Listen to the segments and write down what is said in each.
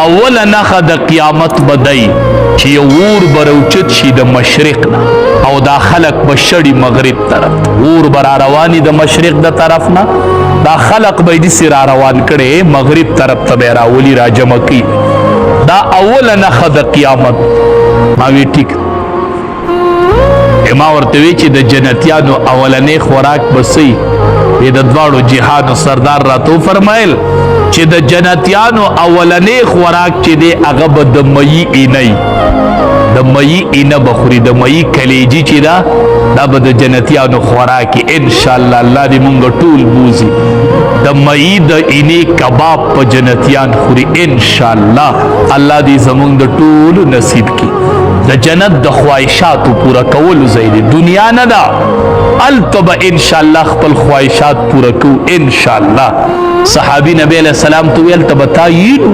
اول نخه د قیامت بدای چې یو اور بروچت شي د مشرق نه او دا خلق بشړي مغرب طرف اور بر رواني د مشرق د طرف نه دا خلق به دي سر روان کړي مغرب طرف ته راولي را جمع کی دا اول نخه د قیامت. ما وی ټیک ما ورته وی چې د جنتیانو اولنې خوراک بسې د دواړو جهادو سردار راتو فرمایل چې د جنتیانو اولنې خوراک چې دی هغه به د مئی اینی د مئی اینه بخوري د مئی کلیجی چې دا به د جنتیانو خوراک ان شاء الله. الله دې مونږ ټول بوزي د مئی د اینې کباب په جنتیان خوري ان شاء الله. الله دې زمونږ د ټول نصیب کی د جنت د خواهشاتو پورا کولو ځای دی دنیا نه ده. التبه ان شاء الله خپل خواهشات پورا کو ان شاء الله. صحابي نبی علیہ السلام تو ویل تبتایینو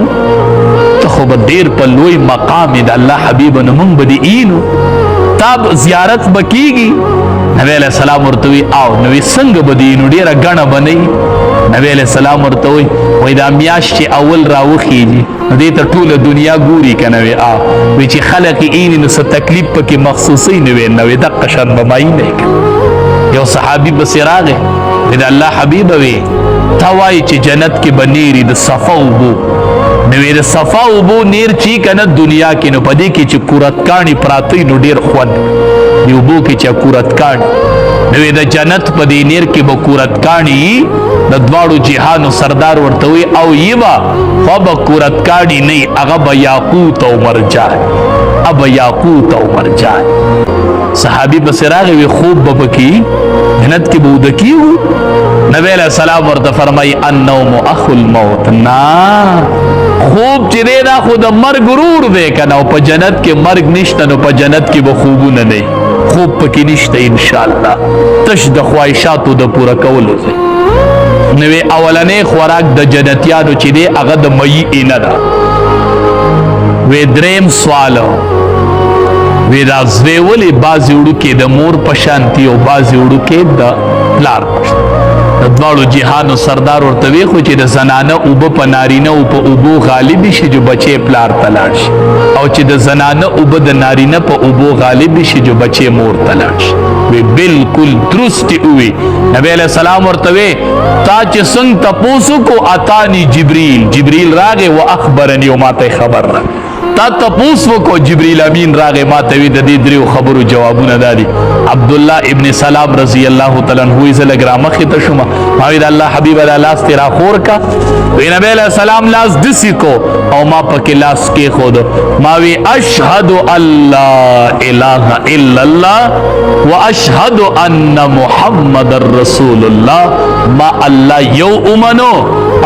ته خو به ډیر په لوی مقام د الله حبیب نه مونږ به دې اینو تاب زیارت به کیږي. نبی علیہ السلام ورته وی او نو څنګه به دې اینو ډیره ګڼه به نه وي. نبی علیہ السلام ورته وی دا میاشت چې اول راوخیږي نو دې ته ټوله دنیا ګوري که نه وي وی چې خلق یې اینې نو څه تکلیف پکې مخصوصي نه وي نه وي دقه شان به ماینه یې یو صحابي پسې راغی د الله حبیبه وی تا وایي چې جنت کې به نیري د صفا اوبو نو وی د صفا اوبو نیر چی که نه دنیا کې نو په دې کې چې کورتکاڼي پراته نو ډېر خوند د اوبو کې چې کورتکاڼي نو وی د جنت په دې نیر کې به کورتکاڼي د دواړو جهانو سردار ورته وی او یې به خو به کورتکاڼي نه هغه به یاقوت او مرجان ابه یاقوت او مرجان. صحابي پسې راغی وی خوب به پکې جنت کې به وده کیږو. نبی علیہ السلام ورته فرمایي النوم اخو الموت نا خوب چې دی دا خو د مرګ ورور دی که نه او په جنت کې مرګ نشته نو په جنت کې به خوبونه نه خوب پکې نشته انشاءالله تش د خواهشاتو د پوره کولو ځای. نوې اولنې خوراک د جنتیانو چې دی هغه د مئی اینه ده. وی دریم سوال وی دا زوی ولې بعضې وړوکې د مور په شانتي او بعضې وړوکې د پلار په شانتي د دواړو جهانو سردار ورته وی خو چې د زنانه اوبه په نارینه او په اوبو غالب شي جو بچې پلار ته لاړ شي او چې د زنانه اوبه د نارینه په اوبو غالب شي جو بچې مور ته لاړ شي. وی بالکل درست وی. نبی علیہ السلام ورته وی تا چې څنګه تپوسو کو اتانی جبریل راغی و اخبرنی او ماته خبر را تا تپوس وکو جبریل امین راغی ماته وی د دې دریو خبرو جوابونه دادي. عبدالله ابن سلام رضی الله تعالی عنہ زه لږ رامخې ته شوم ما وی د الله حبیب دا لاس تې راخور کا وی نبی علیہ السلام لاس دسې کو او ما پکې لاس کېښود ما وی اشهد ان لا اله الا الله و اشهد ان محمد رسول الله ما الله یو امنو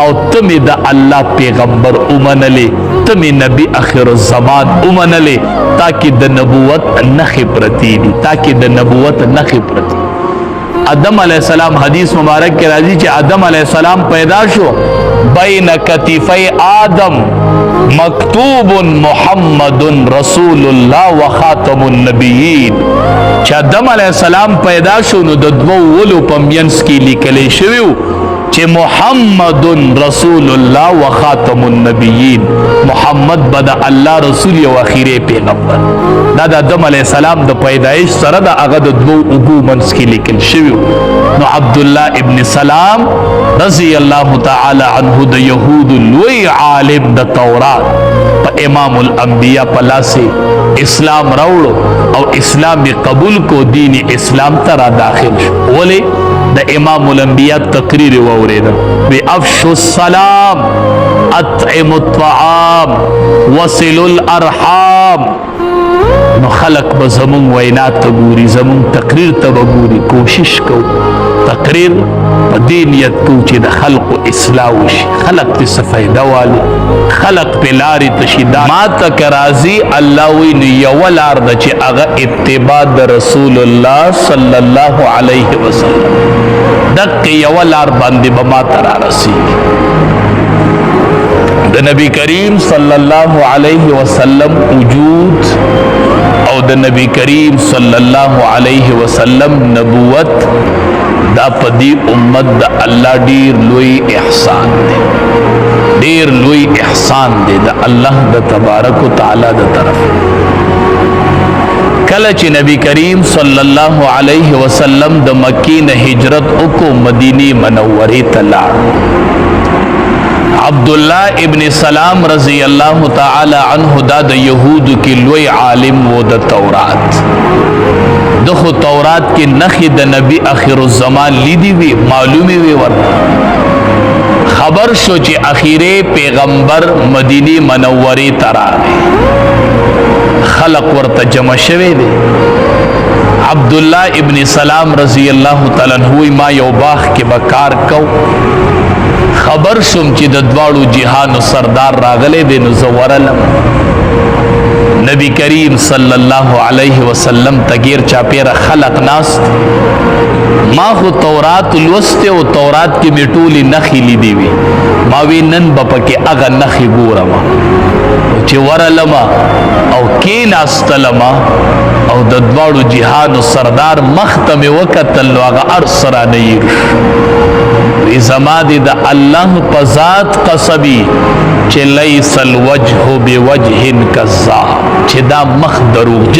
او تمی د الله پیغمبر امنلی تمی نبی آخر الزمان امنلی تاکہ د نبوت نخی پرتی دی تاکہ د نبوت نخی پرتی. آدم علیہ السلام حدیث مبارک کے راضی چی آدم علیہ السلام پیدا شو بین کتفی آدم مکتوب محمد رسول اللہ و خاتم النبیین. چی آدم علیہ السلام پیدا شو نو د دو ولو پمینس کی لکلی شویو چې محمد رسول الله و خاتم النبیین محمد بدا الله رسول او اخیری پیغمبر. دا د آدم علیہ السلام د پیدایش سره د هغه د دوه اوبو منځ کې لیکل شوی نو عبدالله ابن سلام رضی الله تعالی عنه د یهود لوی عالم د تورات په امام الانبیاء په لاسه اسلام راوړو او اسلام قبول کو دین اسلام ته را داخل شو. ولی د امام الانبیاء تقریر واوریدل وی افشوا السلام اطعموا الطعام وصلوا الارحام. نو خلق به زمون وینا ته ګوري زمون تقریر ته به ګوري کوشش کو تقریر په دې نیت کو چې د خلقو اصلاح وشي خلق ته څه فایده والي خلق په لارې تشیدا ما تک راضي الله وی نو یو لار د چې هغه اتباع د رسول الله صلی الله علیه وسلم دغه یو لار باندې به ما تر رسیږي. د نبی کریم صلی الله علیه وسلم وجود او د نبی کریم صلی الله علیه وسلم نبوت دا پدی امت د الله ډیر لوی احسان دی. ډیر لوی احسان دی د الله د تبارک و تعالی د طرف. کله چې نبی کریم صلی الله علیه وسلم د مکی نه هجرت وکړو مدینه منوره ته لاړ. عبد الله ابن سلام رضی الله تعالی عنه دا د یهودو کې لوی عالم و د تورات. دغه تورات کې نخې د نبی اخر الزمان لیدي وی معلومه وی ورته. خبر شو چې اخیره پیغمبر مدینه منوره ته راغی. خلق ورته جمع شوه دي. عبد الله ابن سلام رضی الله تعالی عنہ ما یو باغ کې بکار کو. خبر شوم چې د دواړو جهانو سردار راغله دي نو زورلم. نبی کریم صلی الله علیه وسلم تغیر چاپیر خلق ناس. ما خو تورات لوسته او تورات کې میټولی نخې لیدي وي. ما وی نن بپکه اغه نخې ګورم چې ورلما او کې ناستلما او د دواړو جهانو سردار مختم وکتل هغه ارسرا نه وی زما دې د الله په ذات قصبی چې لیس الوجه بوجه کذاب چې دا مخ دروغجن